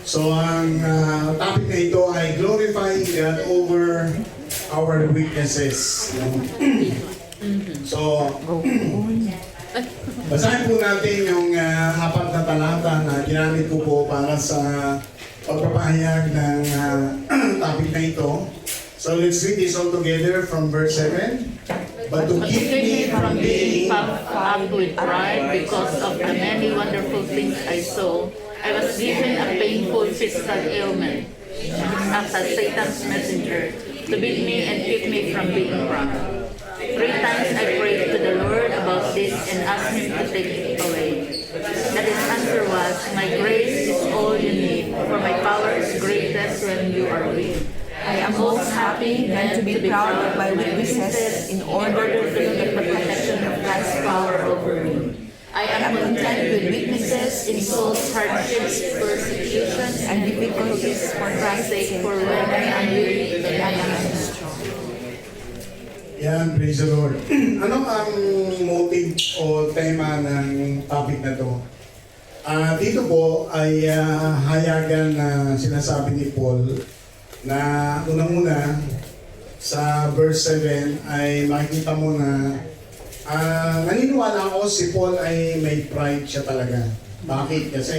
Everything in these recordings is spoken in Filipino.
So ang topic na ito ay glorifying God over our weaknesses. No? So, basahin po natin yung apat na talata na ginamit ko po para sa pagpapahayag ng topic na ito. So let's read this all together from verse 7. But to keep me from being puffed up with pride because of the many wonderful things I saw, I was given a painful physical ailment as a Satan's messenger to beat me and keep me from being proud. 3 times I prayed to the Lord about this and asked Him to take it away. And His answer was, "My grace is all you need, for my power is greatest when you are weak." I am most happy then to be proud of my weaknesses in order to feel the protection of God's power over me. I am content with weaknesses, insults, hardships, persecutions, And difficulties for Christ's sake, for when I am weak and I am strong. Yan, praise the Lord. Ano ang motive o tema ng topic na to? Dito po ay hayagan na sinasabi ni Paul na unang-una sa verse 7 ay makikita mo na naniniwala ako si Paul ay may pride siya talaga. Bakit? Kasi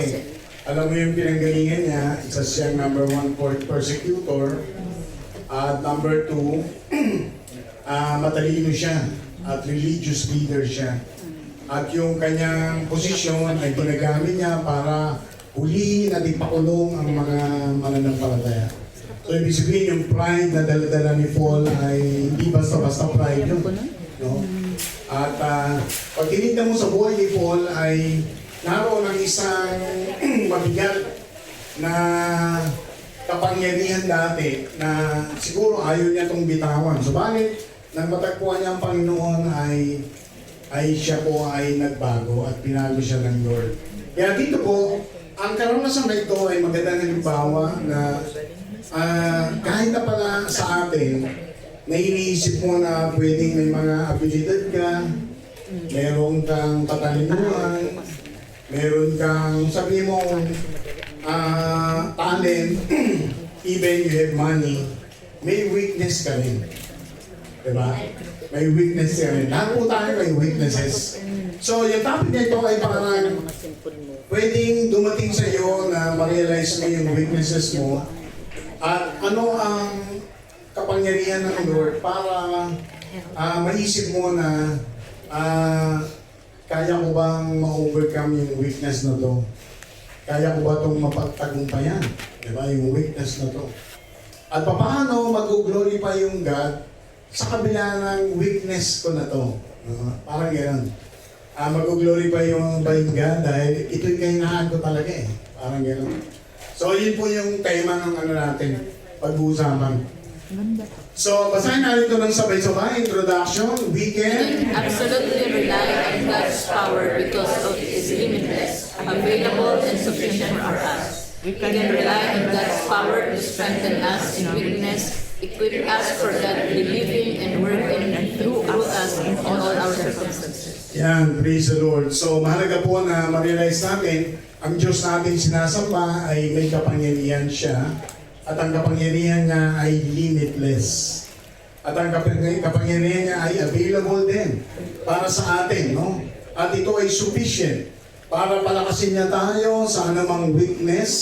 alam mo yung pinanggalingan niya, isa siyang number 1 persecutor at number 2 matalino siya at religious leader siya. At yung kanyang posisyon ay ginagamit niya para hulihin at ipakulong ang mga mananampalataya. So ibig sabihin yung pride na dala-dala ni Paul ay hindi basta-basta pride yun. No? At pag tinignan mo sa buhay ni Paul ay naroon ang isang mabigat na kapangyarihan dati na siguro ayaw niya itong bitawan. Subalit, nang matagpuan niya ang Panginoon ay siya po ay nagbago at pinago siya ng Lord. Kaya dito po, ang karanasan na ito ay magandang halimbawa na kahit na pala sa atin, na iniisip mo na pwedeng may mga abilidad ka, meron kang katalinuhan, meron kang, sabi mo, talent, even you have money, may weakness ka rin. Diba? May weakness ka rin. Lahat po tayo may weaknesses. So, yung topic na ito ay parang pwedeng dumating sa iyo na ma-realize mo yung weaknesses mo at ano ang kapangyarihan ng Lord para maisip mo na kaya ko bang ma-overcome yung weakness na to? Kaya ko ba itong mapagtagumpayan? Diba? Yung weakness na to. At paano mag-glorify yung God sa kabila ng weakness ko na to? Parang gano'n. Mag-glorify yung God dahil ito'y kahinaan ko talaga eh. Parang gano'n. So, yun po yung tema ng natin, pag-uusapan. So, basahin natin ito ng sabay-sabay. Introduction, we can Absolutely rely on God's power because of it is limitless, available and sufficient for us. We can rely on God's power to strengthen us in weakness, equip us for God living and working through us in all our circumstances. Yan, praise the Lord. So, mahalaga po na ma-realize natin, ang Diyos natin sinasamba ay may kapangyarihan siya at ang kapangyarihan niya ay limitless. At ang kapangyarihan niya ay available din para sa atin, no? At ito ay sufficient para palakasin niya tayo sa anumang weakness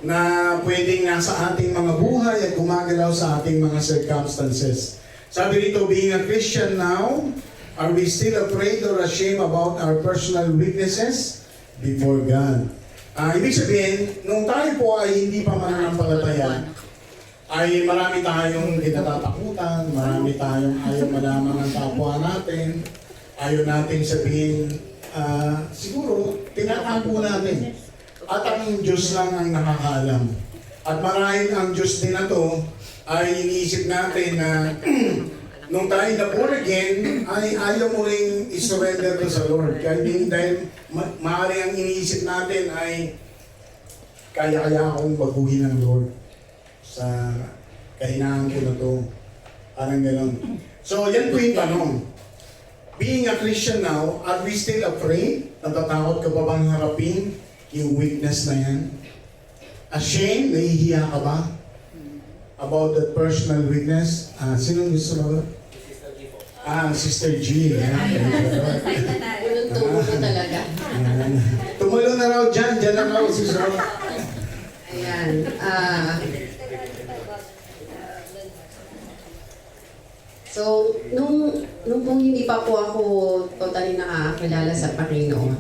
na pwedeng nasa ating mga buhay at gumagalaw sa ating mga circumstances. Sabi rito, being a Christian now, are we still afraid or ashamed about our personal weaknesses before God? Ibig sabihin, nung tayo po ay hindi pa mananampalataya, ay marami tayong kinatatakutan, marami tayong ayaw malaman ng kapwa natin, ayaw natin sabihin, siguro, tinatago natin. At ang Diyos lang ang nakakaalam. At marahil ang Diyos din na to ay iniisip natin na nung tayo na born again, ay ayaw mo rin isurrender to sa Lord. Kaya dahil maaari ang iniisip natin ay kaya akong baguhin ng Lord sa kahinaan ko na to. Parang gano'n. So, yan po yung tanong. Being a Christian now, are we still afraid? Natatakot ka pa bang harapin yung weakness na yan? Ashamed? Nahihiya ka ba? About that personal weakness? Sino gusto mo? Sister G. Unang tubo ko talaga. Tumulo na raw dyan. Dyan na raw, Sister. Ayan. So, nung pong hindi pa po ako totally nakakilala sa Panginoon,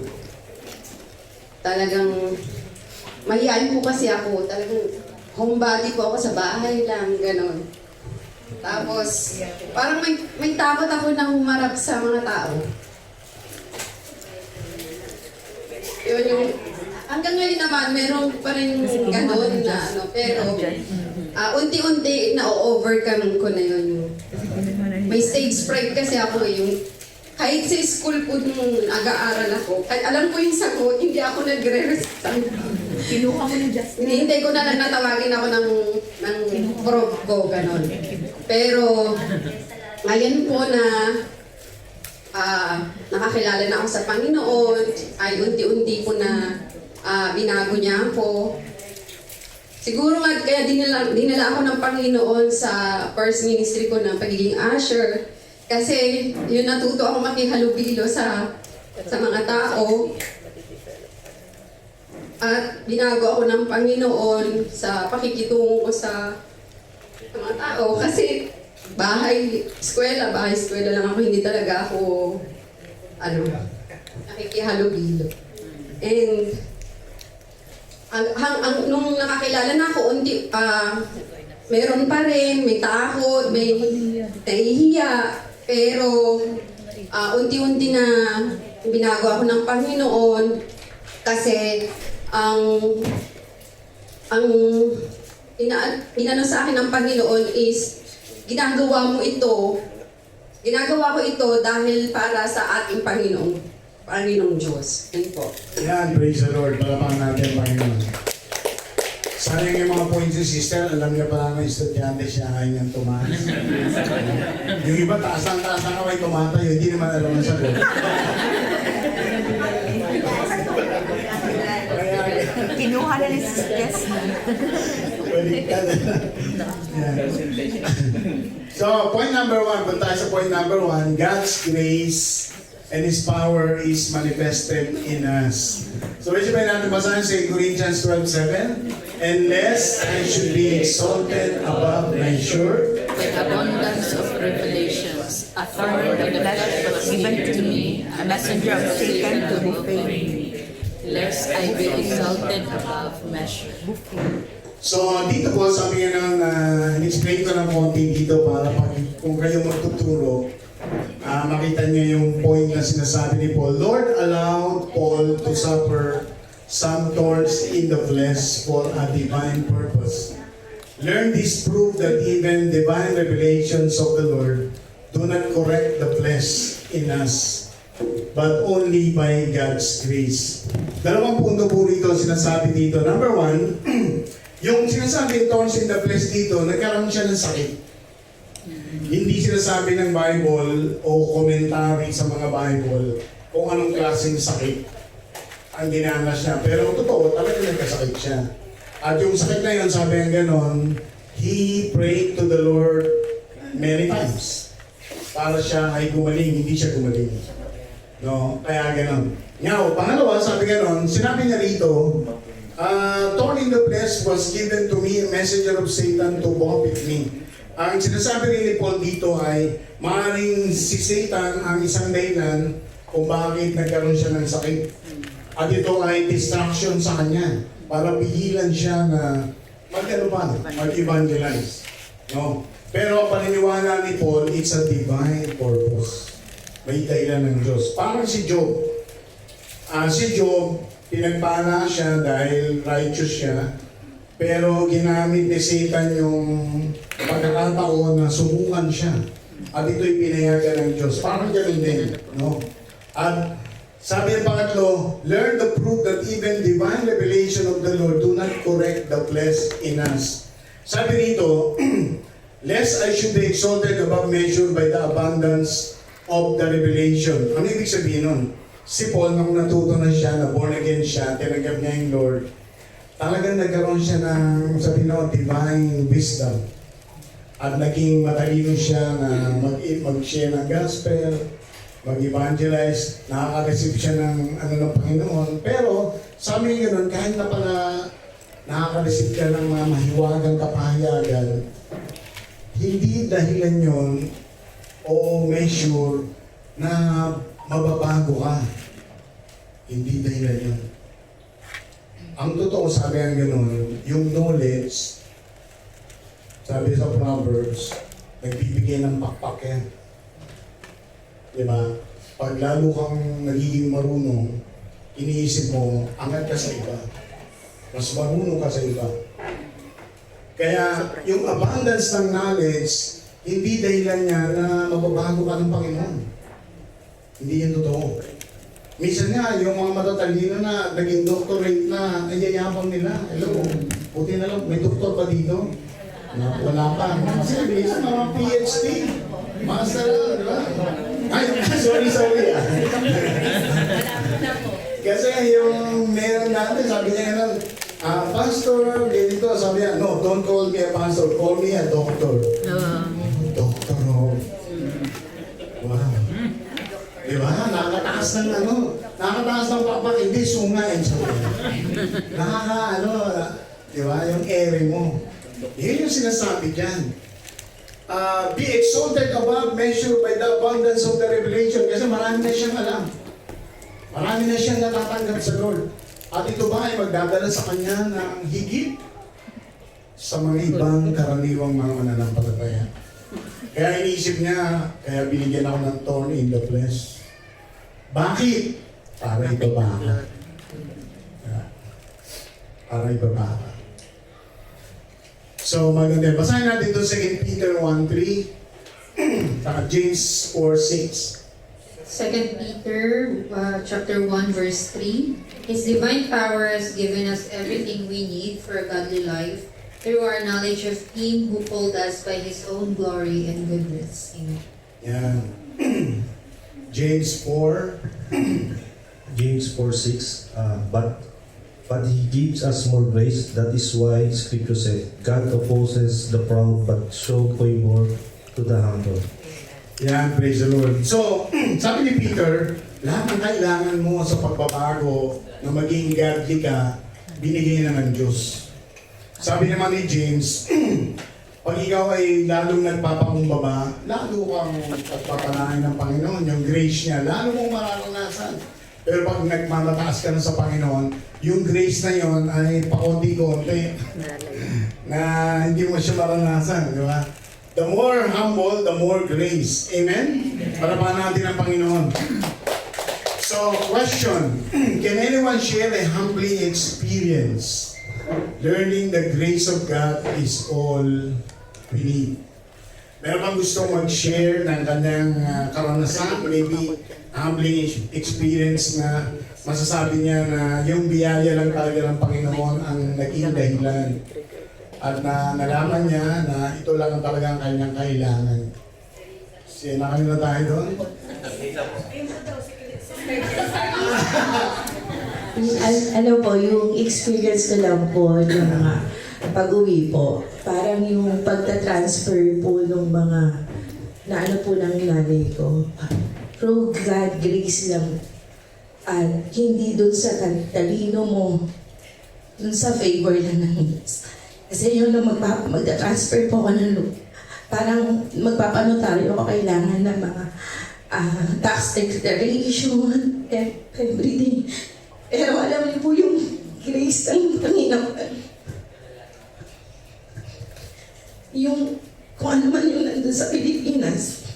talagang mahihain po kasi ako. Talagang homebody po ako sa bahay lang, ganon. Tapos, parang may takot ako na humarap sa mga tao. Yun yung, hanggang ngayon naman, meron pa rin ganon na ano, pero unti-unti na-overcome ko na yun. May stage fright kasi ako yung kahit sa school po nung nag-aaral ako, kahit alam ko yung sagot, hindi ako nagre-respond. Kinuha mo ni Justin. Hinihintay ko na lang natawagin ako ng prof ko, ganon. Pero, ngayon po na nakakilala na ako sa Panginoon, ay unti-unti po na binago niya ako. Siguro nga kaya dinala ako ng Panginoon sa first ministry ko ng pagiging usher. Kasi yun natuto ako makihalubilo sa mga tao. At binago ako ng Panginoon sa pakikitungo ko sa mga tao. Kasi bahay, eskwela lang ako. Hindi talaga ako nakikihalubilo. And nung nakakilala na ako, meron pa rin, may takot, may nahihiya, pero unti-unti na binago ako ng Panginoon kasi ang inano sa akin ng Panginoon is ginagawa ko ito dahil para sa ating Panginoong Diyos. Yan po. Yan, praise the Lord. Palapakan natin, Panginoon. Sayang yung mga points ni sister, alam niya pala ng estudyante siya ayaw niyang tumaas. Yung iba, taas ang kamay tumatayo, hindi naman alam ang sagot. Kinuha na ni Justin. Baliktad. Yan. So, point number 1, punta tayo sa point number 1, God's grace and His power is manifested in us. So, medyo ba natin basahin sa Corinthians 12:7? Unless I should be exalted above measure, With abundance of revelations, a thorn of the flesh was given to me, a messenger of Satan to defame me, lest I be exalted above measure. so dito po, sabi nga nang in-explain ko ng konti dito para kung kayo magtuturo, makita niyo yung point na sinasabi ni Paul. Lord allowed Paul to suffer some thorns in the flesh for a divine purpose. Learn this proof that even divine revelations of the Lord do not correct the flesh in us, but only by God's grace. Dalawang punto po rito sinasabi dito. Number 1, yung sinasabi thorns in the flesh dito, nagkaroon siya ng sakit. Hindi sinasabi ng Bible o commentary sa mga Bible kung anong klaseng sakit ang dinanas niya. Pero totoo, talaga nagkasakit siya. At yung sakit na yun, sabi ang ganon, he prayed to the Lord many times para siya ay gumaling, hindi siya gumaling. No? Kaya ganon. Now, pangalawa, sabi ganon, sinabi niya rito, thorn in the flesh was given to me, a messenger of Satan to buffet me. Ang sinasabi rin ni Paul dito ay maaaring si Satan ang isang dahilan kung bakit nagkaroon siya ng sakit. At ito ay distraction sa kanya para pigilan siya na mag-evangelize. No? Pero paniniwala ni Paul, it's a divine purpose. May dahilan ng Diyos. Parang si Job. Si Job, pinagpala siya dahil righteous siya. Pero ginamit ni Satan yung pagkakataon na sumungan siya. At ito'y pinayagan ng Diyos. Parang ganun din. No? At sabi ang pangatlo, learn the proof that even divine revelation of the Lord do not correct the flesh in us. Sabi rito, lest I should be exalted above measure by the abundance of the revelation. Ano ibig sabihin nun? Si Paul, nung natuto na siya, na born again siya, tinanggap niya yung Lord, talagang nagkaroon siya ng, sabi no, divine wisdom. At naging matalino siya na mag-share ng gospel, mag-evangelize, nakaka-receive siya ng ng Panginoon. Pero, sabi niya gano'n, kahit na pala nakaka-receive ka ng mga mahiwagang kapahayagan, hindi dahilan yon o measure na mababago ka. Hindi dahilan yun. Ang totoo, sabi ang gano'n, yung knowledge, sabi sa Proverbs, nagbibigay ng pakpak yan. Diba? Pag lalo kang nagiging marunong, iniisip mo, angat ka sa iba. Mas marunong ka sa iba. Kaya yung abundance ng knowledge, hindi dahilan niya na mababago ka ng Panginoon. Hindi yan totoo. Minsan nga, yung mga matatalino na naging doctorate na, ay yayabang nila. Hello, buti na lang, may doktor pa dito? Wala pa. Kasi minsan mga PhD, master, di ba? Ay, sorry. Kasi yung meron natin, sabi niya nga, pastor, ganito, sabi niya, no, don't call me a pastor, call me a doctor. Doctor, oh. Wow. Diba? Nakakataas ng nakakataas ng papak, hindi sungain sa mga. Diba? Yung ere mo. Yun yung sinasabi dyan. Be exalted above measure by the abundance of the revelation. Kasi marami na siyang alam. Marami na siyang natatanggap sa Lord. At ito ba ay magdadala sa kanya ng higit sa mga ibang karaniwang mga mananampalataya. Kaya iniisip niya, kaya binigyan ako ng thorn in the flesh. Bakit? Para ibaba ka. Para ibaba ka. So maganda. Basahin natin ito sa 2 Peter 1:3, James 4:6. 2 Peter chapter 1 verse 3. His divine power has given us everything we need for a godly life through our knowledge of Him who called us by His own glory and goodness. Amen. Yan. James 4. James 4:6, but He gives us more grace. That is why Scripture said, God opposes the proud but show favor to the humble. Yan, praise the Lord. So, sabi ni Peter, lahat ng kailangan mo sa pagbabago na maging godly ka, binigay na ng Diyos. Sabi naman ni James, pag ikaw ay lalong nagpapakumbaba, lalo kang pagpapanahin ng Panginoon, yung grace niya, lalo mong mararanasan. Pero pag nagmamataas ka na sa Panginoon, yung grace na yon ay pakonti-konti na hindi mo siya maranasan, di ba? The more humble, the more grace. Amen? Para pa natin ang Panginoon. So, question. Can anyone share a humbling experience? Learning the grace of God is all we need. Meron bang gusto mag-share ng kanyang karanasan? Maybe humbling experience na masasabi niya na yung biyaya lang talaga ng Panginoon ang naging dahilan. At na nalaman niya na ito lang ang talagang kanyang kailangan. Nakano na tayo doon? Ano po, yung experience ko lang po ng mga pag-uwi po, parang yung pagta-transfer po ng mga na ano po ng nanay ko. Through God, grace lang. At hindi dun sa talino mo, dun sa favor lang ng Diyos. Kasi yun lang magta-transfer po ako ng loop. Parang magpapanotaryo ako kailangan ng mga tax declaration, everything. Pero alam niyo po yung grace ng Panginoon. Yung kung ano man yung nandun sa Pilipinas,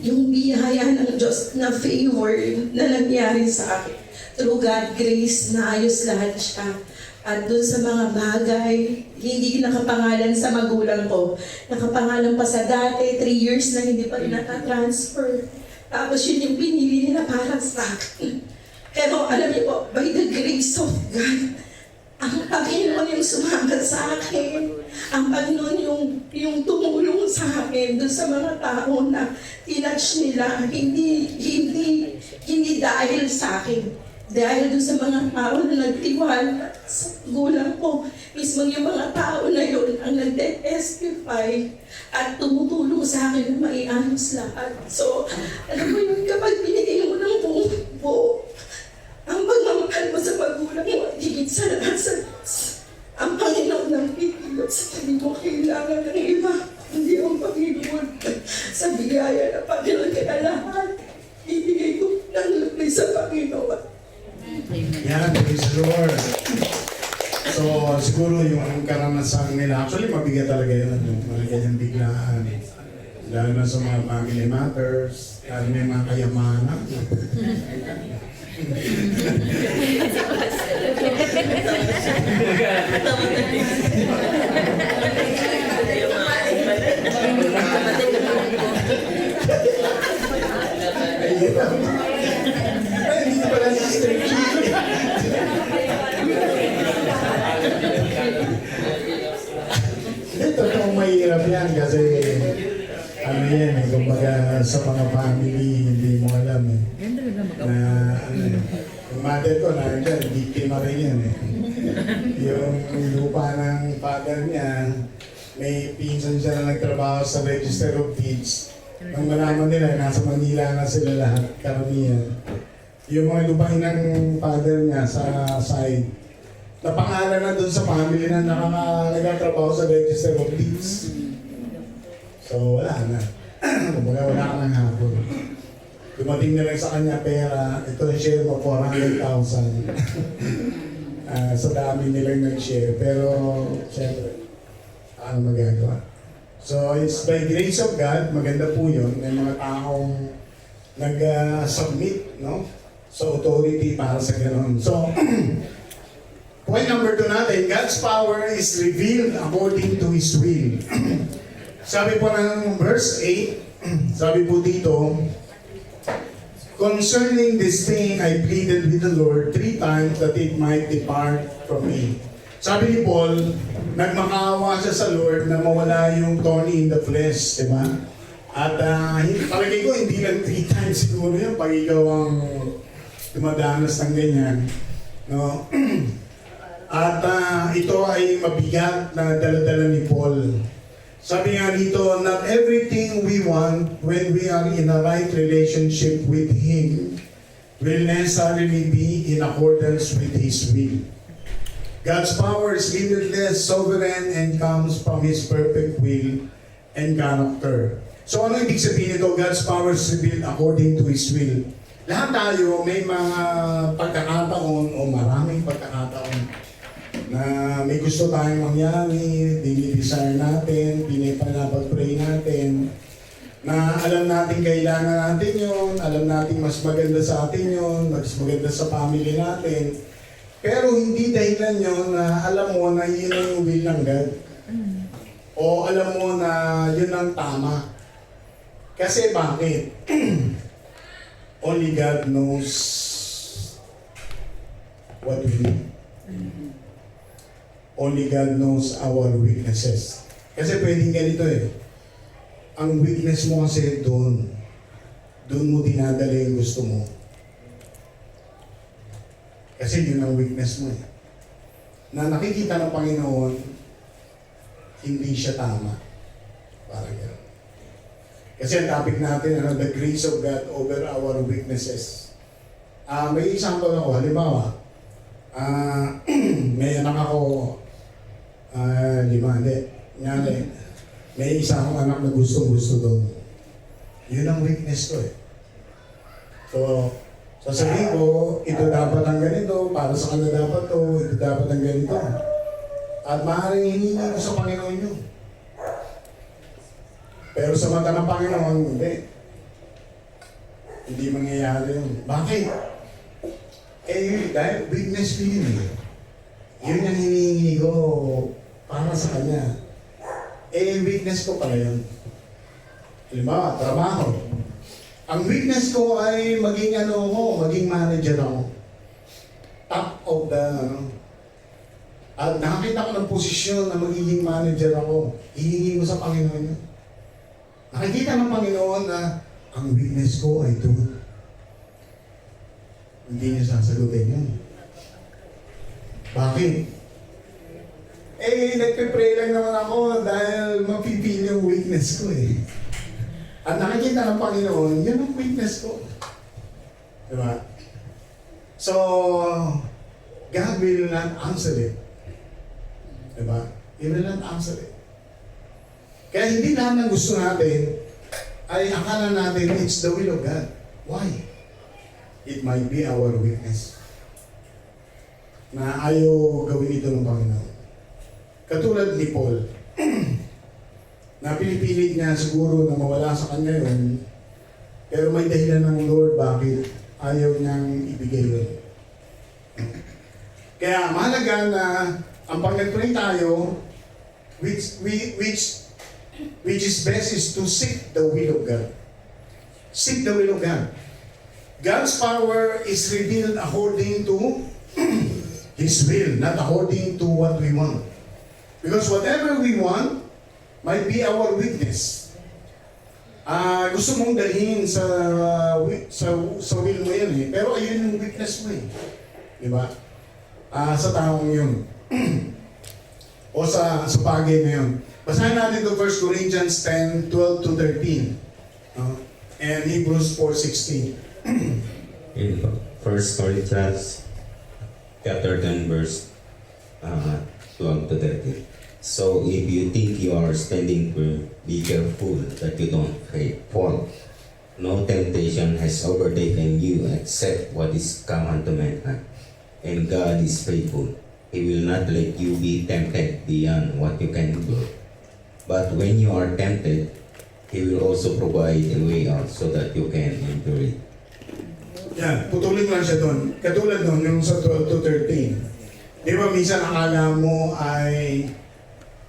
yung biyaya ng Diyos na favor na nangyari sa akin. Through God, grace, naayos lahat siya. At doon sa mga bagay, hindi nakapangalan sa magulang ko. Nakapangalan pa sa dati, 3 years na hindi pa rin natatransfer. Tapos yun yung pinili nila para sa akin. Pero alam niyo po, by the grace of God, ang Panginoon yung yung sumama sa akin. Ang Panginoon yung tumulong sa akin doon sa mga tao na tinouch nila. Hindi dahil sa akin. Dahil doon sa mga tao na nagtiwala sa gulang ko. Mismo yung mga tao na yun ang nag-testify at tumutulong sa akin na maiayos lahat. So, alam mo yun, kapag binigay mo ng buong buo, ang pagmamahal mo sa magulang mo ay higit sa lahat sa ang Panginoon ng pipilot sa hindi mo kailangan ng iba, hindi ang Panginoon. Sa biyaya ng Panginoon kaya lahat, ibigay ko ng lupay sa Panginoon. Yan, praise the Lord. So, siguro yung karanasan nila, actually mabigat talaga yun, yung mga ganyang biglaan. Lalo na sa mga family matters, lalo na yung mga kayamanan. Ay, hindi pala si Sister Chili. Totoong mahirap yan kasi ano yan eh, kumbaga sa mga family, hindi mo alam eh. Na ano eh, yung mother ko na dyan, biktima rin yan eh. Yung lupa ng father niya, may pinsan siya na nagtrabaho sa Register of Deeds. Nang malaman nila, nasa Manila na sila lahat, karamihan. Yung mga lupain ng father niya sa side, napangalan na doon sa family na nagtatrabaho sa Register of Deeds. So wala na. Kumbaga wala ka ng hapon. Dumating na lang sa kanya pera, ito ang share mo, 400,000. Sa dami nilang nag-share. Pero, syempre, ano magagawa? So, it's by grace of God, maganda po yun, may mga taong nag-submit, no? So, authority para sa gano'n. So, point number 2 natin, God's power is revealed according to His will. Sabi po ng verse 8, sabi po dito, concerning this thing, I pleaded with the Lord 3 times that it might depart from me. Sabi ni Paul, nagmakaawa siya sa Lord na mawala yung thorny in the flesh, di ba? At palagay ko, hindi lang 3 times siguro yun pag ikaw ang dumadanas ng ganyan. No? At ito ay mabigat na dala-dala ni Paul. Sabi nga dito, not everything we want when we are in a right relationship with Him will necessarily be in accordance with His will. God's power is limitless, sovereign, and comes from His perfect will and character. So ano ibig sabihin nito? God's power is revealed according to His will. Lahat tayo may mga pagkakataon o maraming pagkakataon na may gusto tayong mangyari, dinidesire natin, pinapag-pray natin, na alam natin kailangan natin yun, alam natin mas maganda sa atin yun, mas maganda sa family natin. Pero hindi dahilan yun na alam mo na yun ang will ng God. O alam mo na yun ang tama. Kasi bakit? Only God knows what we need. Only God knows our weaknesses. Kasi pwedeng ganito eh. Ang weakness mo kasi doon mo dinadala yung gusto mo. Kasi yun ang weakness mo eh. Na nakikita ng Panginoon, hindi siya tama. Parang gano'n. Kasi ang topic natin, the grace of God over our weaknesses. May example ako, halimbawa, may anak ako, 5, hindi. Nyari, may isa akong anak na gusto doon. Yun ang weakness ko eh. So, sasabihin ko, ito dapat ang ganito, para sa kanya dapat to, ito dapat ang ganito. At maaaring hiningi ko sa Panginoon yun. Pero sa mata ng Panginoon, hindi. Hindi mangyayari yun. Bakit? Dahil weakness ko yun eh. Yun yung hinihingi ko para sa kanya. Weakness ko pala yun. Halimbawa, trabaho. Ang weakness ko ay maging maging manager ako. Top of the At nakakita ko ng posisyon na magiging manager ako. Hihingi ko sa Panginoon yun. Nakikita ng Panginoon na ang weakness ko ay truth. Hindi niya sasagutin yun. Bakit? Nagpe-pray lang naman ako dahil mapipili yung weakness ko eh. At nakikita ng Panginoon, yun ang weakness ko. Diba? So, God will not answer it. Diba? He will not answer it. Kaya hindi lahat ng gusto natin ay akala natin it's the will of God. Why? It might be our weakness. Na ayaw gawin ito ng Panginoon. Katulad ni Paul, na pinipilit niya siguro na mawala sa kanya yun, pero may dahilan ng Lord bakit ayaw niyang ibigay yun. Kaya mahalaga na ang pag nag-pray tayo, which is best is to seek the will of God. Seek the will of God. God's power is revealed according to His will, not according to what we want. Because whatever we want might be our weakness. Gusto mong dalhin sa will mo yun eh, pero ayun yung weakness mo eh. Diba? Sa taong yun. O sa bagay na yun. Basahin natin to 1 Corinthians 10, 12 to 13. And Hebrews 4:16. In 1 Corinthians chapter 10 verse 12 to 13. So if you think you are standing firm, be careful that you don't fall. No temptation has overtaken you except what is common to mankind. And God is faithful. He will not let you be tempted beyond what you can do. But when you are tempted, He will also provide a way out so that you can endure it. Yan, putulin lang siya doon. Katulad doon, yung sa 12 to 13. Di ba minsan akala mo ay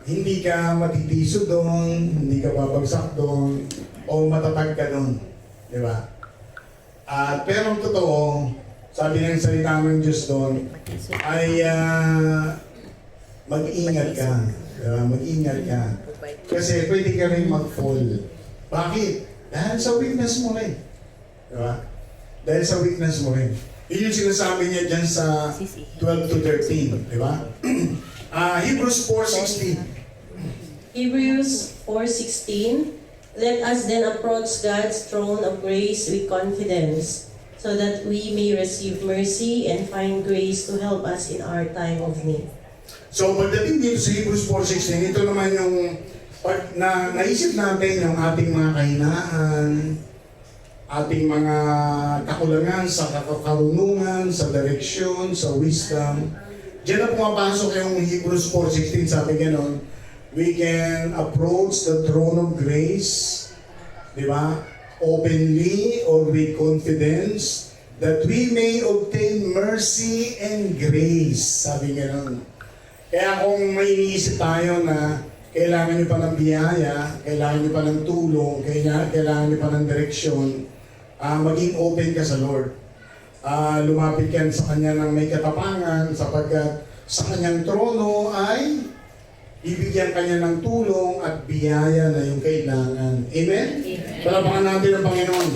hindi ka matitiso doon, hindi ka babagsak doon, o matatag ka doon. Di ba? Pero ang totoo, sabi ng salita ng Diyos doon, ay mag-ingat ka. Diba? Mag-ingat ka. Kasi pwede ka rin mag-fall. Bakit? Dahil sa weakness mo rin. Diba? Dahil sa weakness mo rin. Yun yung sinasabi niya dyan sa 12 to 13. Diba? Hebrews 4:16. Hebrews 4:16. Let us then approach God's throne of grace with confidence, so that we may receive mercy and find grace to help us in our time of need. So pagdating dito sa Hebrews 4:16, ito naman yung pag naisip natin yung ating mga kahinaan, ating mga kakulangan sa karunungan, sa direksyon, sa wisdom. Diyan na pumapasok yung Hebrews 4:16, sabi gano'n, we can approach the throne of grace, di ba? Openly or with confidence, that we may obtain mercy and grace. Sabi gano'n. Kaya kung may iniisip tayo na kailangan nyo pa ng biyaya, kailangan nyo pa ng tulong, kailangan nyo pa ng direksyon, maging open ka sa Lord. Lumapit ka sa Kanya ng may katapangan sapagkat sa Kanyang trono ay ibigyan Kanya ng tulong at biyaya na yung kailangan. Amen? Palapakan natin ang Panginoon.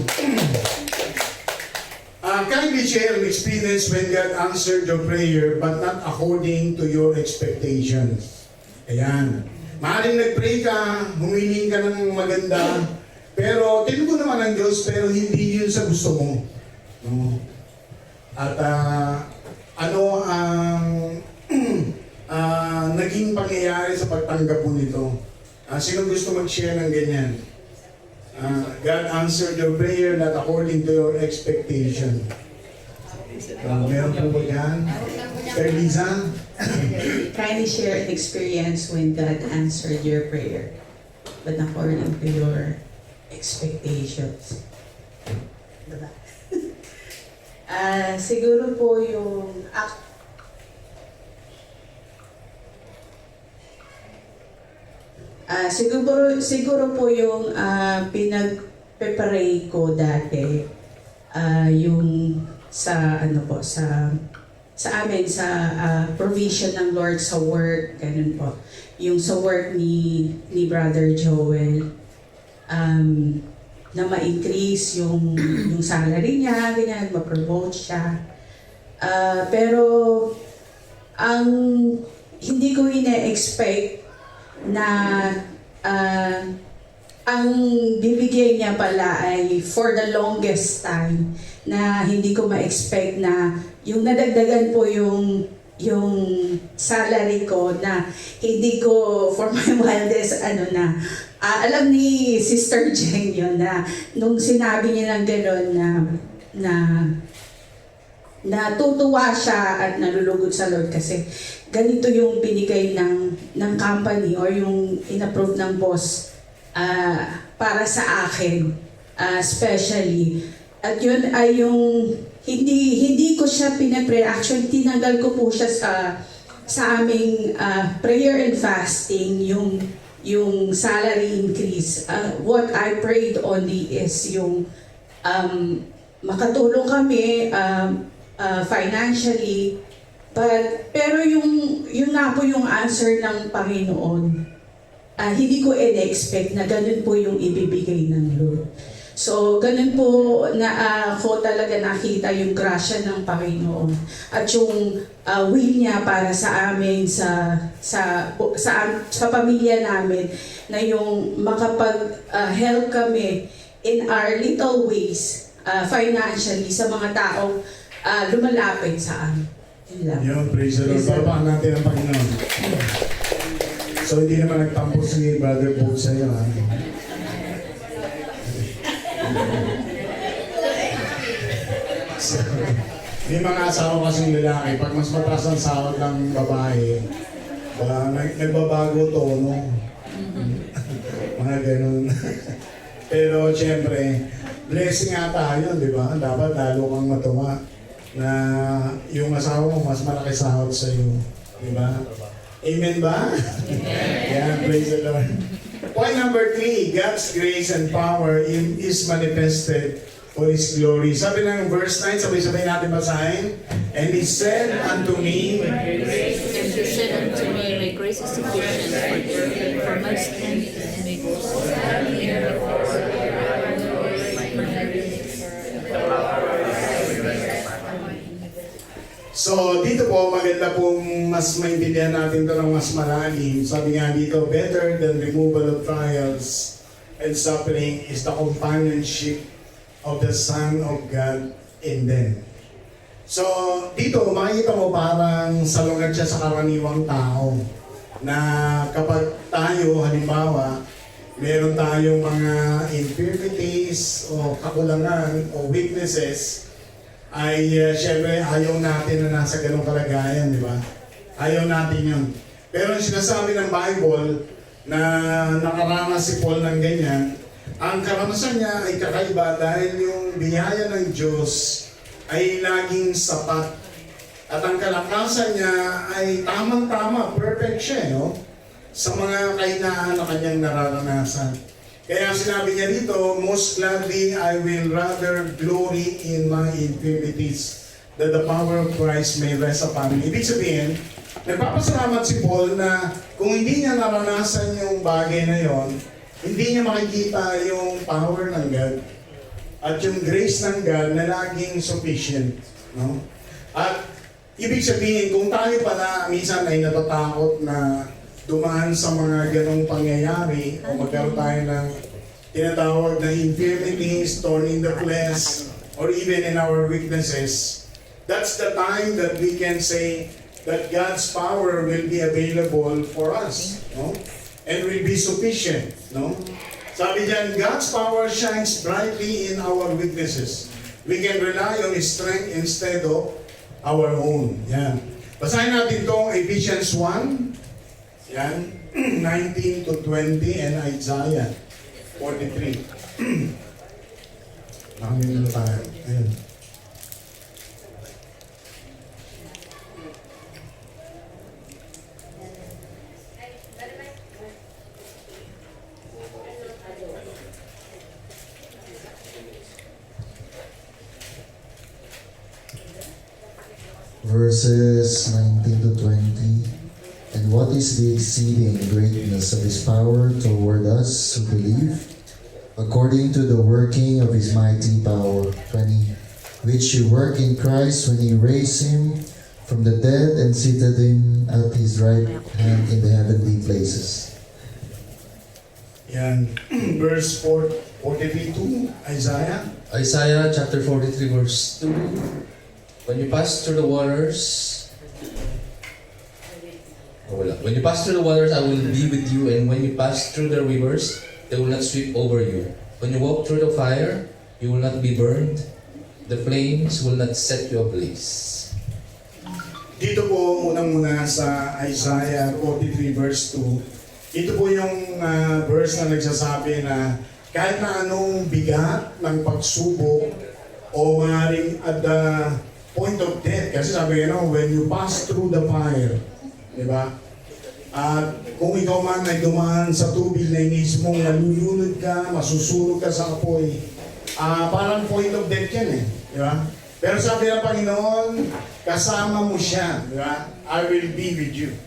Kindly share an experience when God answered your prayer but not according to your expectations. Ayan. Maaaring nag-pray ka, humiling ka ng maganda, pero tinugon naman ng Diyos, pero hindi yun sa gusto mo. No? At ano ang naging pangyayari sa pagtanggap mo nito? Sino gusto mag-share ng ganyan? God answered your prayer not according to your expectation. Meron po ba yan? Sir Liza? Kindly share an experience when God answered your prayer, but according to your expectations. Diba? Siguro po yung siguro po yung pinag-prepare ko dati yung sa ano po sa sa amin sa provision ng Lord sa work, ganun po. Yung sa work ni Brother Joel, na ma-increase yung salary niya, ganyan, ma-promote siya. Pero ang hindi ko ine-expect na ang bibigay niya pala ay for the longest time, na hindi ko ma-expect na yung nadagdagan po yung salary ko, na hindi ko for my wildest alam ni Sister Jen yun, na nung sinabi niya ng gano'n na natutuwa siya at nalulugod sa Lord kasi ganito yung binigay ng company or yung in-approve ng boss para sa akin, especially. At yun ay yung hindi ko siya pinapray. Actually, tinanggal ko po siya sa aming prayer and fasting, yung salary increase. What I prayed only is yung makatulong kami financially, pero yung nga po yung answer ng Panginoon, hindi ko in-expect na ganun po yung ibibigay ng Lord. So, ganun po na ako talaga nakita yung grasya ng Panginoon at yung will niya para sa amin, sa pamilya namin, na yung makapag-help kami in our little ways, financially, sa mga taong lumalapit sa amin. Yun lang. Yun, praise the Lord. Palpakan natin ang Panginoon. So, hindi naman nagtampo si Brother Paul sa iyo, ha? So, may mga asawa kasing lalaki, pag mas mataas ang sahod ng babae, nagbabago tono. Mga ganun. Pero siyempre, blessing nga tayo, di ba? Dapat lalo kang matuwa na yung asawa mo mas malaki sahod sa iyo. Di ba? Amen ba? Yeah, praise the Lord. Point number 3, God's grace and power is manifested for His glory. Sabi ng verse 9, sabay-sabay natin basahin. And He said unto me, And He said unto me, my grace is sufficient for my strength and So, dito po, maganda pong mas maintindihan natin ito ng mas malalim. Sabi nga dito, better than removal of trials and suffering is the companionship of the Son of God in them. So, dito, makikita mo parang salungat siya sa karaniwang tao. Na kapag tayo, halimbawa, meron tayong mga infirmities o kakulangan o weaknesses, ay syempre ayaw natin na nasa ganong kalagayan, di ba? Ayaw natin yun. Pero ang sinasabi ng Bible na nakaranas si Paul ng ganyan, ang karanasan niya ay kakaiba dahil yung biyaya ng Diyos ay laging sapat. At ang kalakasan niya ay tamang-tama, perfect siya, no? Sa mga kahinaan na kanyang nararanasan. Kaya sinabi niya rito, most gladly I will rather glory in my infirmities, that the power of Christ may rest upon me. Ibig sabihin, nagpapasalamat si Paul na kung hindi niya naranasan yung bagay na yon, hindi niya makikita yung power ng God at yung grace ng God na laging sufficient. No? At ibig sabihin, kung tayo pala minsan ay natatakot na dumaan sa mga ganong pangyayari o magkaroon tayo ng tinatawag na infirmities, thorn in the flesh, or even in our weaknesses, that's the time that we can say that God's power will be available for us, no? And will be sufficient, no? Sabi diyan, God's power shines brightly in our weaknesses. We can rely on His strength instead of our own. Yan. Basahin natin itong Ephesians 1, yan, 19 to 20, and Isaiah 43. Nakamin na tayo. Ayan. Verse verses 19 to 20. And what is the exceeding greatness of his power toward us who believe, according to the working of his mighty power, 20, which he worked in Christ when he raised him from the dead and seated him at his right hand in the heavenly places. Yan. Verse 43 Isaiah. Isaiah chapter 43 verse 2. When you pass through the waters, when you pass through the waters, I will be with you, and when you pass through the rivers, they will not sweep over you. When you walk through the fire, you will not be burned. The flames will not set you ablaze. Dito po, unang-una sa Isaiah 43 verse 2, ito po yung verse na nagsasabi na kahit na anong bigat ng pagsubok o maaaring at the point of death, kasi sabi when you pass through the fire, di ba? At kung ikaw man ay dumaan sa tubig na inis mong nalulunod ka, masusunog ka sa apoy, parang point of death yan di ba? Pero sabi ng Panginoon, kasama mo siya, di ba? I will be with you.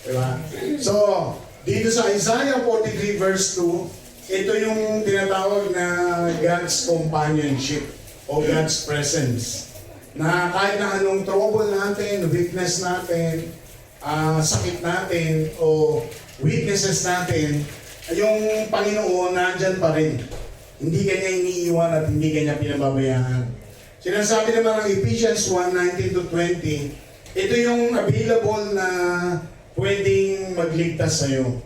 Di ba? So, dito sa Isaiah 43 verse 2, ito yung tinatawag na God's companionship o God's presence. Na kahit na anong trouble natin, weakness natin, sakit natin o weaknesses natin, yung Panginoon nandyan pa rin. Hindi kanya iniiwan at hindi kanya pinababayaan. Sinasabi naman ng Ephesians 1:19 to 20, ito yung available na pwedeng magligtas sa'yo.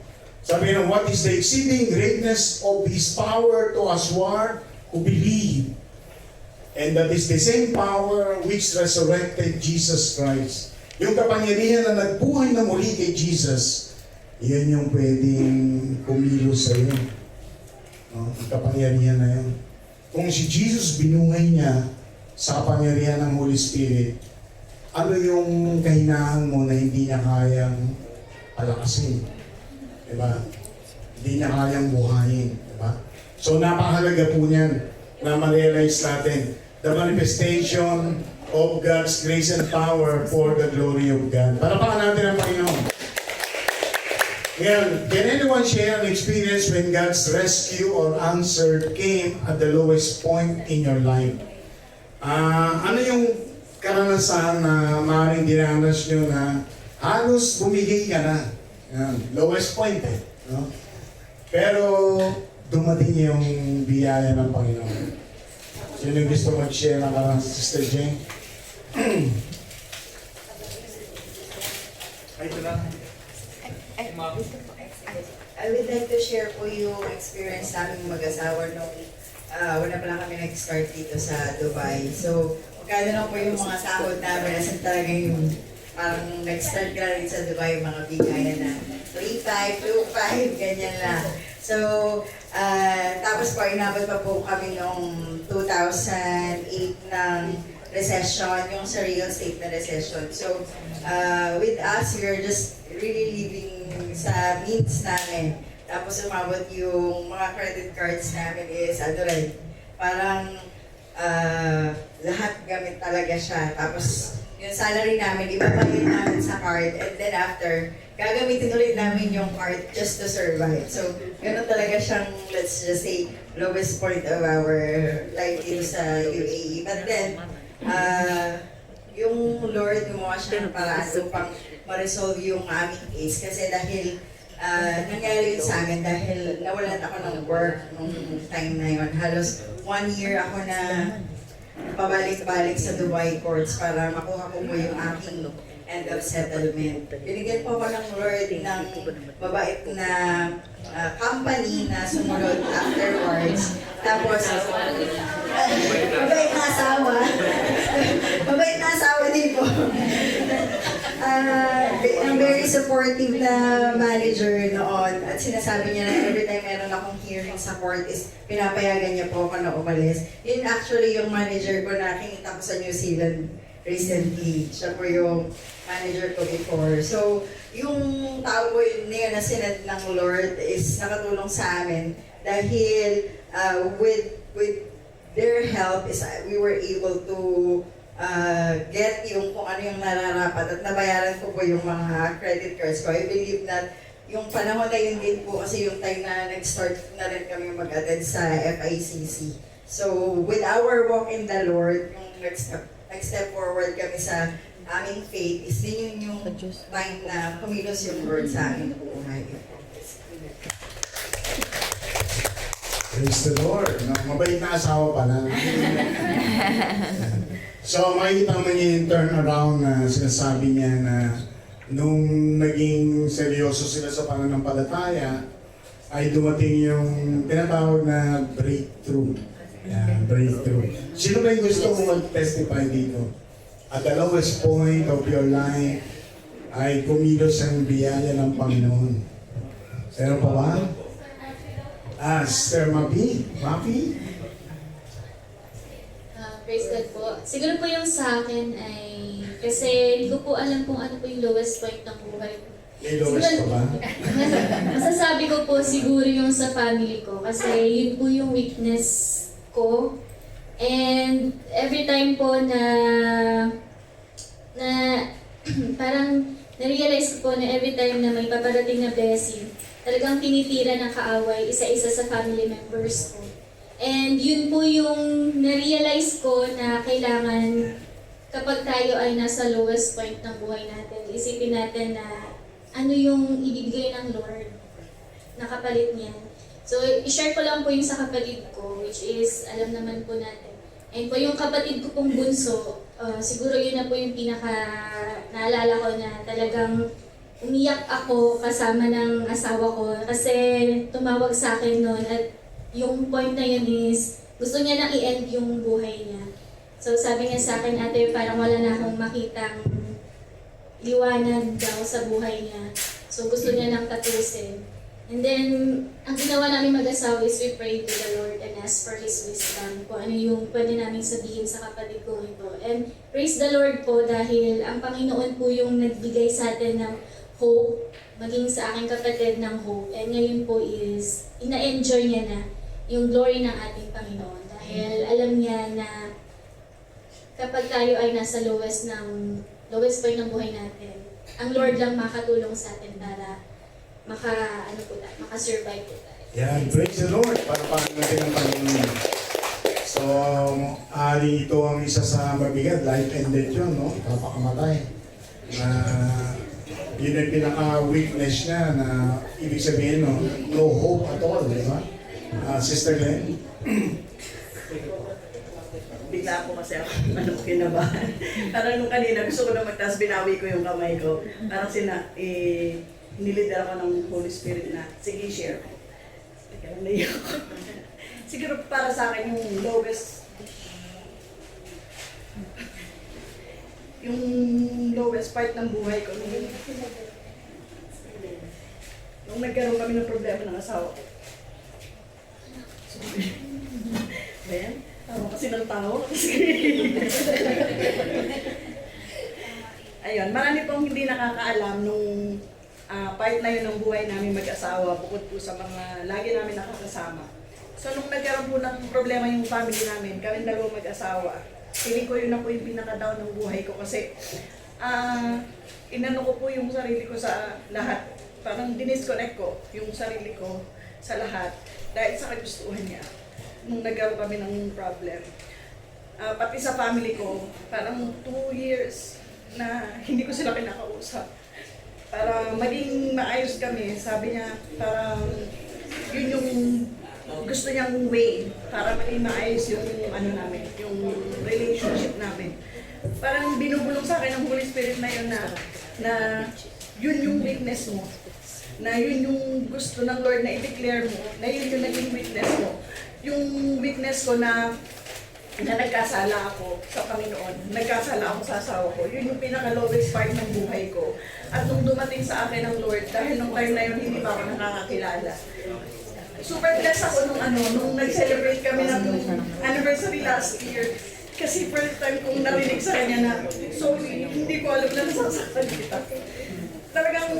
Sabi ng, what is the exceeding greatness of His power to usward who believe? And that is the same power which resurrected Jesus Christ. Yung kapangyarihan na nagbuhay na muli kay Jesus, yan yung pwedeng kumilos sa iyo. Ang kapangyarihan na yun. Kung si Jesus binuhay niya sa kapangyarihan ng Holy Spirit, ano yung kahinahan mo na hindi niya kayang palakasin? Diba? Hindi niya kayang buhayin. Diba? So napakahalaga po niyan na ma-realize natin the manifestation of God's grace and power for the glory of God. Parapakan natin ang Panginoon. Ngayon, can anyone share an experience when God's rescue or answer came at the lowest point in your life? Ano yung karanasan na maaaring dinanas nyo na halos bumigay ka na? Yan, lowest point no? Pero dumating yung biyaya ng Panginoon. Sino yung gusto mag-share ng karanasan, Sister Jane? I would like to share po yung experience namin mag-asawa nung wala pa lang kami nag-start dito sa Dubai. So, magkano lang po yung mga sahod namin as in talaga yung parang nag-start ka rin sa Dubai, mga bigayan na 3-5, 2-5, ganyan lang. So, tapos po, inabot pa po kami noong 2008 ng recession, yung sa real estate na recession. So, with us, we're just really living sa means namin. Tapos umabot yung mga credit cards namin is, parang lahat gamit talaga siya. Tapos, yung salary namin, ibabayad namin sa card, and then after, gagamitin ulit namin yung card just to survive. So, gano'n talaga siyang, let's just say, lowest point of our life dito sa UAE. But then, yung Lord gumawa siya ng paraan upang ma-resolve yung aming case. Kasi dahil nangyari yun sa amin dahil nawalan ako ng work nung time na yun. Halos 1 year ako na pabalik-balik sa Dubai courts para makuha ko po yung aking end of settlement. Binigyan po ako ng Lord ng mabait na company na sumunod afterwards. Tapos, mabait na asawa. Mabait na asawa din po. Ang very supportive na manager noon. At sinasabi niya na every time meron akong hearing sa court is pinapayagan niya po ako na umalis. Yun actually yung manager ko na kinita ko sa New Zealand recently. Siya po yung manager ko before. So, yung tao ko yun na sinad ng Lord is nakatulong sa amin dahil with their help is we were able to get yung kung ano yung nararapat at nabayaran ko po yung mga credit cards ko. I believe that yung panahon na yun din po kasi yung time na nag-start na rin kami mag-attend sa FICC. So with our walk in the Lord, yung next step forward kami sa aming faith is din yun yung time na kumilos yung Lord sa aming buhay. Praise the Lord. No, mabait na asawa pala. So makikita mo niya yung turnaround na sinasabi niya na nung naging seryoso sila sa pananampalataya, ay dumating yung tinatawag na breakthrough. Yan, breakthrough. Sino ba yung gusto mong mag-testify dito? At the lowest point of your life ay kumilos ang biyaya ng Panginoon. Pero pa ba? Sister Mapi? Praise God po. Siguro po yung sa akin ay, kasi hindi ko po alam kung ano po yung lowest point ng buhay ko. May lowest pa ba? Masasabi ko po siguro yung sa family ko kasi yun po yung weakness ko. And every time po na parang na-realize ko po na every time na may paparating na blessing, talagang tinitira ng kaaway isa-isa sa family members ko. And yun po yung na-realize ko na kailangan kapag tayo ay nasa lowest point ng buhay natin, isipin natin na ano yung ibibigay ng Lord na kapalit niya. So, i-share ko lang po yung sa kapatid ko, which is, alam naman po natin. And po yung kapatid ko pong bunso, siguro yun na po yung naalala ko na talagang umiyak ako kasama ng asawa ko kasi tumawag sa akin noon at yung point na yun is gusto niya nang i-end yung buhay niya. So sabi niya sa akin, ate, parang wala na akong makitang liwanag daw sa buhay niya. So gusto niya nang tapusin. And then, ang ginawa namin mag-asawa is we pray to the Lord and ask for His wisdom kung ano yung pwede namin sabihin sa kapatid ko ito. And praise the Lord po dahil ang Panginoon po yung nagbigay sa atin ng hope, maging sa aking kapatid ng hope. And ngayon po is, ina-enjoy niya na yung glory ng ating Panginoon. Dahil alam niya na kapag tayo ay nasa lowest point ng buhay natin, ang Lord lang makatulong sa atin para maka-survive po tayo. Yan, praise the Lord. Para natin ang Panginoon. So, ito ang isa sa mabigat, life and death yun, no? Papakamatay. Yun ang pinaka-weakness niya na ibig sabihin, no hope at all, di ba? Sister Glenn? Bigla ako kasi ako kinabahan. Parang nung kanina, gusto ko na magtaas, binawi ko yung kamay ko. Parang nilidar ako ng Holy Spirit na, sige, share. Kaya naiyak ko. Siguro para sa akin yung lowest part ng buhay ko. Nung nagkaroon kami ng problema ng asawa ko. Ben, tama kasi ng tao. Ayun, marami pong hindi nakakaalam nung part na yun ng buhay namin mag-asawa, bukod po sa mga lagi namin nakakasama. So nung nagkaroon po ng problema yung family namin, kami dalawang mag-asawa, feeling ko yun na po yung pinaka-down ng buhay ko kasi inano ko po yung sarili ko sa lahat. Parang dinisconnect ko yung sarili ko sa lahat dahil sa kagustuhan niya nung nagkaroon kami ng problem. Pati sa family ko, parang 2 years na hindi ko sila kinakausap. Para maging maayos kami, sabi niya, parang yun yung gusto niyang way para maging maayos yung yung relationship namin. Parang binubulong sa akin ng Holy Spirit na yun na yun yung weakness mo. Na yun yung gusto ng Lord na i-declare mo, na yun yung naging weakness mo. Yung weakness ko na nagkasala ako sa Panginoon, nagkasala ako sa asawa ko, yun yung pinaka-lowest part ng buhay ko. At nung dumating sa akin ng Lord, dahil nung time na yun, hindi pa ako nakakakilala. Super blessed ako nung nag-celebrate kami ng anniversary last year. Kasi first time kong narinig sa kanya na, sorry, hindi ko alam na nasasaktan kita. Talagang,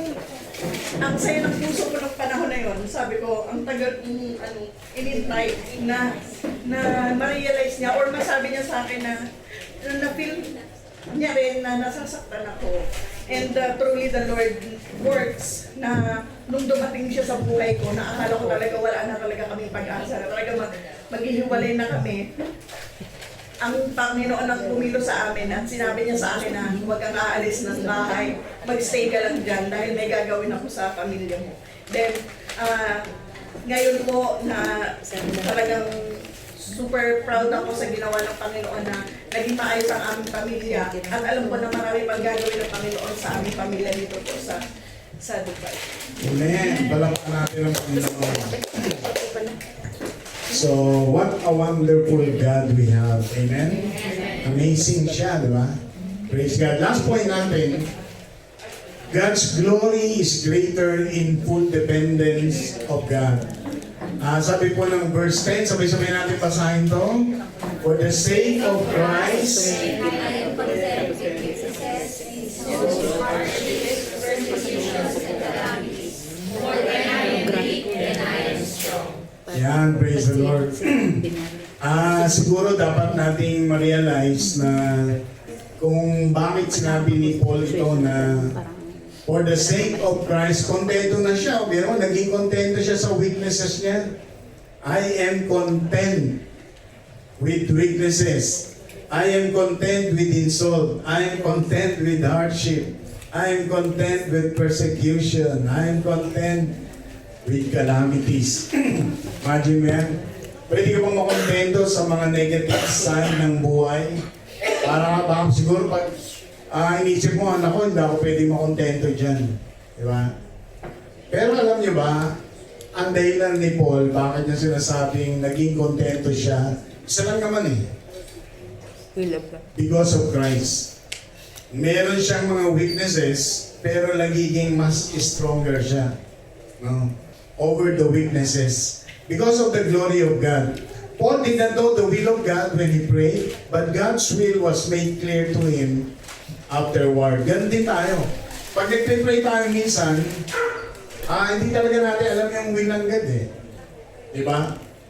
ang saya ng puso ko ng panahon na yun. Sabi ko, ang tagal kong inintay na ma-realize niya or masabi niya sa akin na na-feel niya rin na nasasaktan ako. And truly the Lord works na nung dumating siya sa buhay ko, naakala ko talaga wala na talaga kaming pag-asa, na talaga maghihiwalay na kami. Ang Panginoon ang pumilo sa amin at sinabi niya sa akin na huwag kang aalis ng bahay, magstay ka lang dyan dahil may gagawin ako sa pamilya mo. Then, ngayon po na talagang super proud ako sa ginawa ng Panginoon na naging maayos ang aming pamilya at alam ko na marami pang gagawin ng Panginoon sa aming pamilya dito po sa Dubai. Amen. Palakpakan natin ang Panginoon. So, what a wonderful God we have. Amen? Amazing siya, di ba? Praise God. Last point natin, God's glory is greater in full dependence of God. Sabi po ng verse 10, sabay-sabay natin basahin to. For the sake of Christ, yan, praise the Lord. Siguro dapat nating ma-realize na kung bakit sinabi ni Paul ito na for the sake of Christ, kontento na siya. Pero naging kontento siya sa weaknesses niya. I am content with weaknesses. I am content with insult. I am content with hardship. I am content with persecution. I am content with calamities. Imagine mo yan. Pwede ka bang makontento sa mga negative sign ng buhay? Para baka siguro pag inisip mo, anak ko, hindi ako pwede makontento dyan. Diba? Pero alam niyo ba, ang dahilan ni Paul, bakit niya sinasabing naging kontento siya, isa lang naman eh. Because of Christ. Meron siyang mga weaknesses, pero nagiging mas stronger siya. No? Over the weaknesses. Because of the glory of God. Paul did not know the will of God when he prayed, but God's will was made clear to him afterward. Ganun din tayo. Pag nag-pray tayo minsan, hindi talaga natin alam yung will ng God eh. Diba?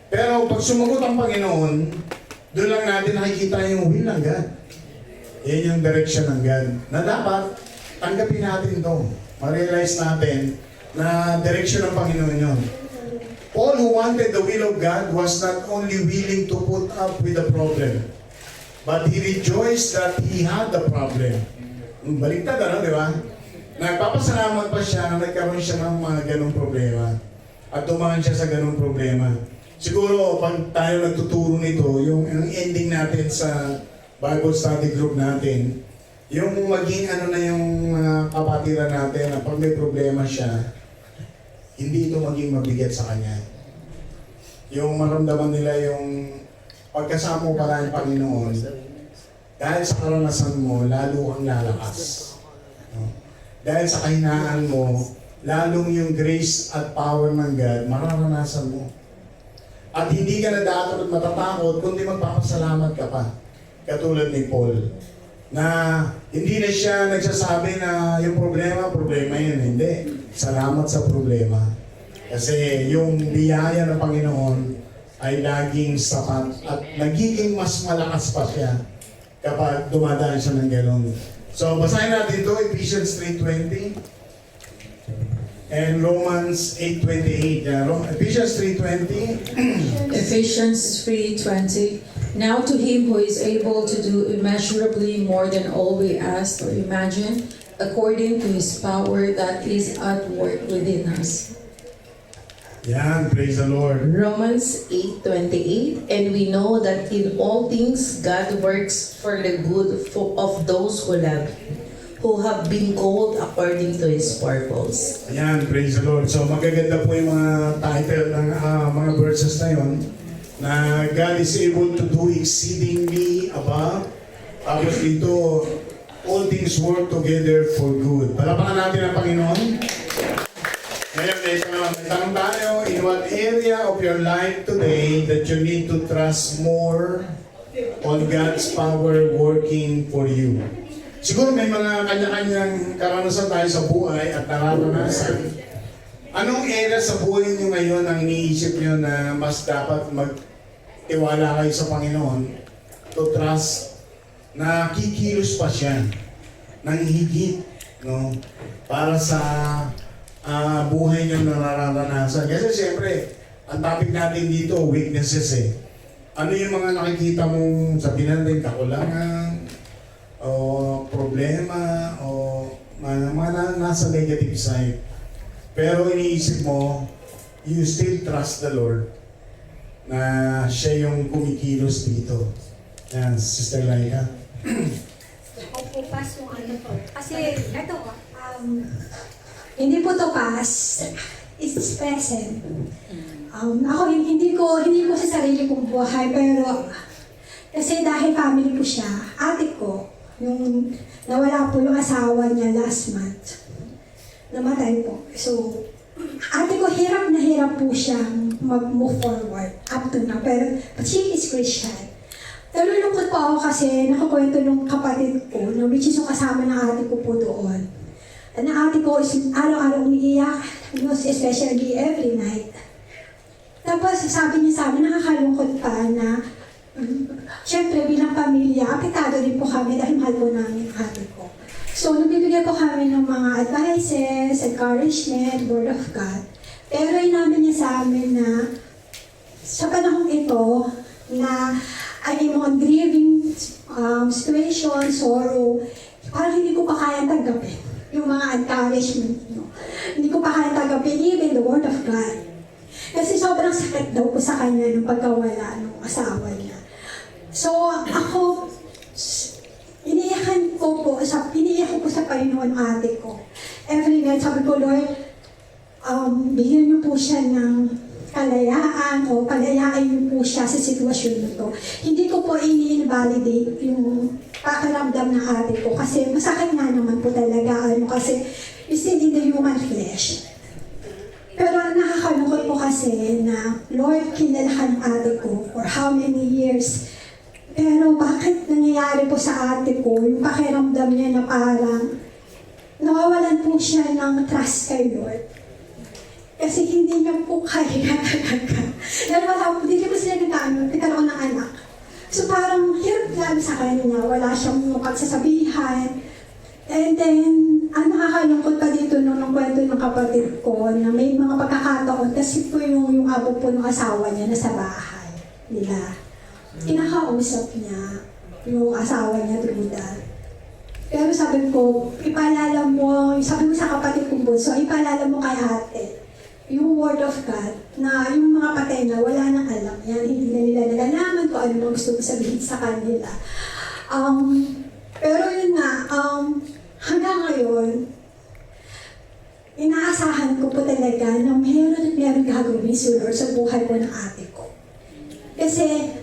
Pero pag sumagot ang Panginoon, doon lang natin nakikita yung will ng God. Yan yung direction ng God. Na dapat, tanggapin natin ito. Ma-realize natin na direction ng Panginoon yun. Paul, who wanted the will of God, was not only willing to put up with the problem, but he rejoiced that he had the problem. Baliktad, ano, di ba? Nagpapasalamat pa siya na nagkaroon siya ng mga ganong problema at tumangan siya sa ganong problema. Siguro, pag tayo nagtuturo nito, yung ending natin sa Bible study group natin, yung maging ano na yung mga kapatiran natin na pag may problema siya, hindi ito maging mabigat sa kanya. Yung maramdaman nila yung pagkasama mo pala ng Panginoon, dahil sa karanasan mo, lalo kang lalakas. No? Dahil sa kahinaan mo, lalong yung grace at power ng God, mararanasan mo. At hindi ka na dapat matatakot, kundi magpapasalamat ka pa. Katulad ni Paul. Na hindi na siya nagsasabi na yung problema yun. Hindi. Salamat sa problema. Kasi yung biyaya ng Panginoon ay laging sapat at nagiging mas malakas pa siya kapag dumadaan siya ng gano'n. So, basahin natin ito, Ephesians 3:20 and Romans 8:28. Ephesians 3:20. Ephesians 3:20. Now to him who is able to do immeasurably more than all we ask or imagine, according to his power that is at work within us. Yan, praise the Lord. Romans 8:28. And we know that in all things God works for the good of those who have been called according to his purpose. Yan, praise the Lord. So magaganda po yung mga title ng mga verses na yun, na God is able to do exceedingly above. Tapos dito, all things work together for good. Palapakan natin ang Panginoon. Ngayon, may tanong tayo, in what area of your life today that you need to trust more on God's power working for you? Siguro may mga kanya-kanyang karanasan tayo sa buhay at nararanasan. Anong area sa buhay niyo ngayon ang iniisip niyo na mas dapat magtiwala kayo sa Panginoon to trust na kikilos pa siya ng higit, no? Para sa buhay niyang nararanasan. Kasi siyempre, ang topic natin dito, weaknesses eh. Ano yung mga nakikita mong sabihin natin, kakulangan, o problema, o mga nasa negative side. Pero iniisip mo, you still trust the Lord na siya yung kumikilos dito. Yan, Sister Laika. Ako po pass yung ano po. Kasi ito, hindi po to pass. It's present. Ako hindi ko sa sarili kong buhay, pero kasi dahil family po siya, ate ko, yung nawala po yung asawa niya last month. Namatay po. So, ate ko hirap na hirap po siyang mag-move forward up to now. Pero she is Christian. Nalulungkot po ako kasi nakakwento ng kapatid ko, na which is yung kasama ng ate ko po doon. Na ate ko is araw-araw umiiyak, especially every night. Tapos sabi niya sa amin, nakakalungkot pa na syempre bilang pamilya, apektado din po kami dahil mahal po namin ang ate ko. So nagbibigay po kami ng mga advices, encouragement, word of God. Pero inamin niya sa amin na sa panahong ito na I'm on grieving situation, sorrow, parang hindi ko pa kaya tanggapin yung mga encouragement nyo. Hindi ko pa kaya tanggapin even the word of God. Kasi sobrang sakit daw po sa kanya nung pagkawala ng asawa niya. So ako, iniiyak ko po sa Panginoon ng ate ko. Every night sabi ko, Lord, bigyan niyo po siya ng kalayaan o palayain niyo po siya sa sitwasyon nito. Hindi ko po ini-invalidate yung pakiramdam ng ate ko kasi masakit nga naman po talaga kasi you still in the human flesh. Pero nakakalungkot po kasi na Lord, kilala ka ng ate ko for how many years. Pero bakit nangyayari po sa ate ko yung pakiramdam niya na parang nawawalan po siya ng trust kay Lord. Kasi hindi niya po kaya talaga. Dahil wala po, hindi po sila nagkaroon ng anak. So parang hirap lang sa kanya, wala siyang pagsasabihan. And then, ang nakakalungkot pa dito nung kwento ng kapatid ko na may mga pagkakataon kasi po yung abo po ng asawa niya nasa bahay nila. Kinakausap niya yung asawa niya through that. Pero sabi ko, ipaalala mo, sabi mo sa kapatid kong bunso, ipaalala mo kay ate yung word of God na yung mga patay na wala nang alam yan, hindi na nila nalalaman kung ano gusto ko sabihin sa kanila. Pero yun nga, hanggang ngayon, inaasahan ko po talaga na meron gagawin si Lord sa buhay po ng ate ko. Kasi,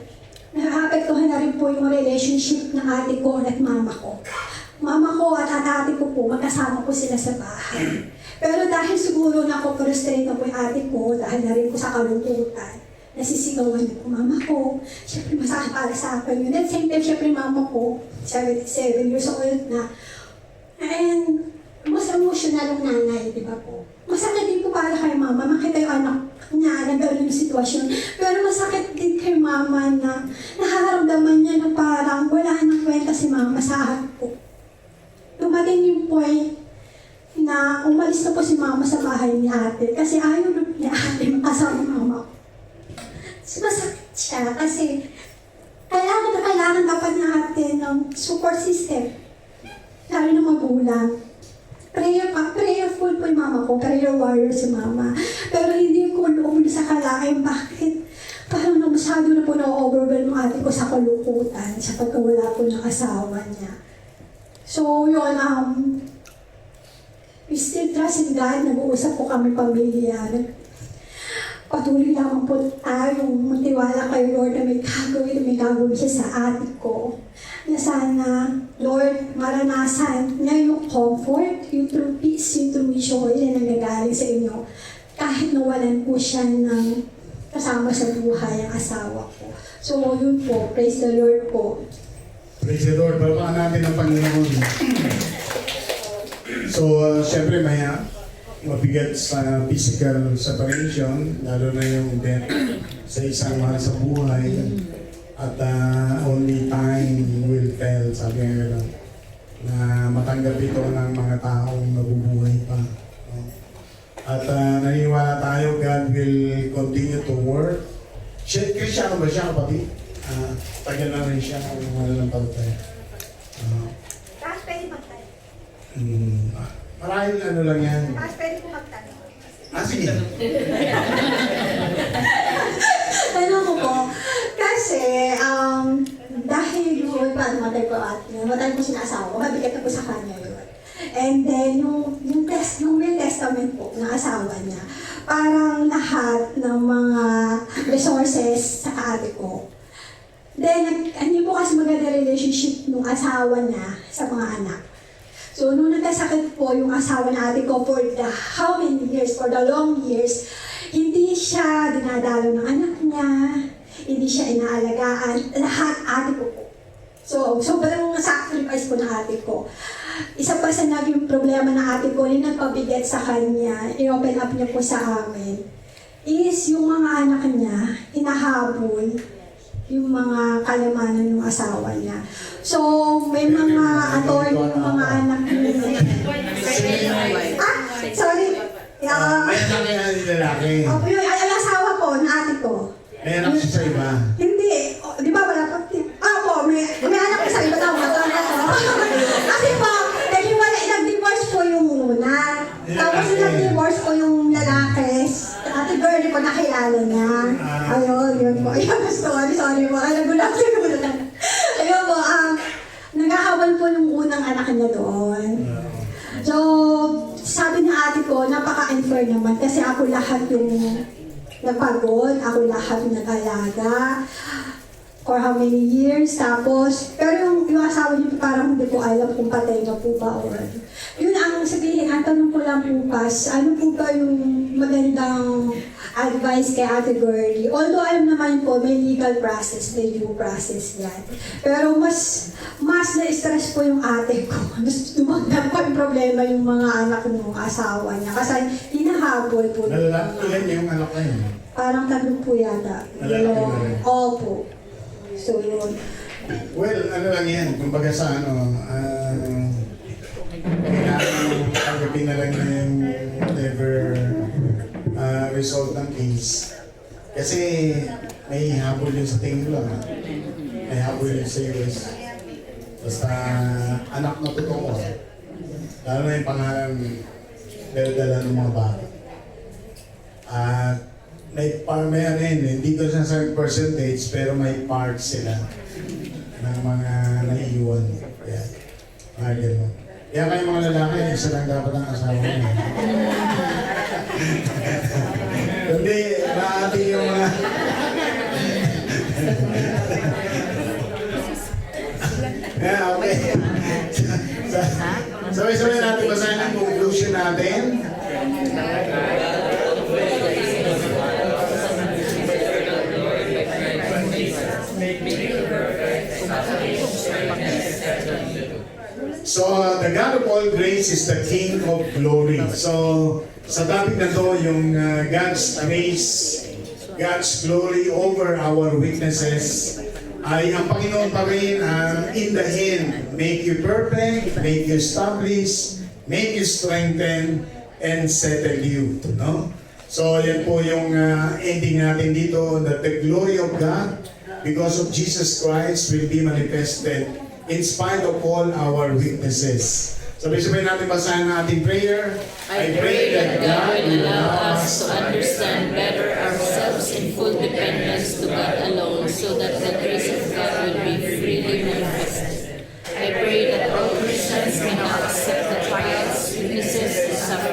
nakakapektuhan na rin po yung relationship ng ate ko at mama ko. Mama ko at ate ko po, magkasama po sila sa bahay. Pero dahil siguro na-frustrate na po yung ate ko, dahil na rin po sa kalungkutan, nasisigawan niya po mama ko. Siyempre masakit para sa akin yun. At same time, siyempre mama ko, 77 years old na. And mas emotional ang nanay, di ba po? Masakit din po para kay mama, makita yung anak niya na gano'n yung sitwasyon. Pero masakit din kay mama na nakaramdaman niya na parang wala nang kwenta si mama sa akin po. Dumating yung point na umalis na po si mama sa bahay ni ate kasi ayaw na ni ate makasama mama ko. So, masakit siya kasi kailangan dapat ni ate ng support system. Lalo na magulang. Prayerful po yung mama ko, prayer warrior si mama. Pero hindi ko loob sa kalaking bakit parang masyado na po na-overwhelm ang ate ko sa kalungkutan sa pagkawala po ng asawa niya. So yun, we still trust in God, nag-uusap po kami pamilya. Patuloy lamang po tayong magtiwala kay Lord na may gagawin siya sa ate ko. Na sana, Lord, maranasan niya yung comfort, yung true peace, yung true joy na nanggagaling sa inyo. Kahit nawalan po siya ng kasama sa buhay ang asawa ko. So yun po, praise the Lord po. Praise the Lord, babaan natin ang Panginoon. So, syempre mabigat sa physical separation, lalo na yung death sa isang mahal sa buhay. At only time will tell, sabi nga gano'n, na matanggap ito ng mga taong nabubuhay pa. No? At naniniwala tayo, God will continue to work. Kristyano ba siya, kapatid? Tagal na rin siya kung wala ng palataya. Tapos pwede magtanong. Marahil ano lang yan. Tapos pwede po magtanong. Sige. Tanong ko po, kasi dahil yung matay ko sinasawa ko, mabigat na po sa kanya yun. And then, yung Will Testament po ng asawa niya, parang lahat ng mga resources sa ate ko. Then, hindi po kasi maganda relationship ng asawa niya sa mga anak. So, nung nagkasakit po yung asawa na ate ko for the how many years, for the long years, hindi siya dinadalo ng anak niya, hindi siya inaalagaan, lahat ate ko po. So, sobrang sacrifice po ng ate ko. Isa pa sa naging problema ng ate ko, yung nagpabigat sa kanya, i-open up niya po sa amin, is yung mga anak niya, inahabol yung mga kayamanan ng asawa niya. So, may mga attorney yung mga anak niya. Sorry. May anak niya yung lalaki. Yung asawa ko, na ate ko. May anak siya sa iba. Hindi. Di ba wala pa? May anak ko sa iba daw. Kasi po, nag-divorce po yung una. Tapos nag-divorce po yung lalaki. Ate Bernie po nakilala niya. Ayun, yun po. Ayun, sorry po. Nagulat. Ayun po, nagkakawal po yung unang anak niya doon. So, sabi ng ate ko, napaka-unfair naman kasi ako lahat yung napagod, ako lahat yung nag-alaga for how many years, tapos, pero yung asawa niyo parang hindi ko alam kung patay na po ba or yun ang sabihin, ang tanong ko lang po pas, ano po ba yung magandang advice kay Ate Girlie? Although alam naman po, may legal process, may due process yan. Pero mas na-stress po yung ate ko. Mas dumagdag pa yung problema yung mga anak ng asawa niya. Kasi hinahabol po. Ilan yung anak na yun? Parang 3 po yata. Opo. So yun. Well, ano lang yan, kumbaga sa kailangan tanggapin na lang na yung whatever result ng case. Kasi may habol yun sa tingin lang. May habol yun sa US. Basta anak na totoo. Lalo na yung pangalan dala ng mga bata. At may rin, hindi ko sinasabi percentage, pero may part sila ng mga naiiwan. Kaya, mga gano'n. Kaya kayo mga lalaki, isa lang dapat ang asawa niya. Hindi, maati yung mga... Yeah, okay. Sabay-sabay natin basahin ang conclusion natin. So, the God of all grace is the King of glory. So, sa topic na to, yung God's grace, God's glory over our weaknesses, ay ang Panginoon pa rin in the end, make you perfect, make you establish, make you strengthen, and settle you. No? So, yan po yung ending natin dito, that the glory of God, because of Jesus Christ, will be manifested in spite of all our weaknesses. Sabay-sabay natin basahin ang ating prayer. I pray that God will allow us to understand better ourselves in full dependence to God alone, so that the grace of God will be freely manifested. I pray that all Christians may now accept the trials, weaknesses, and sufferings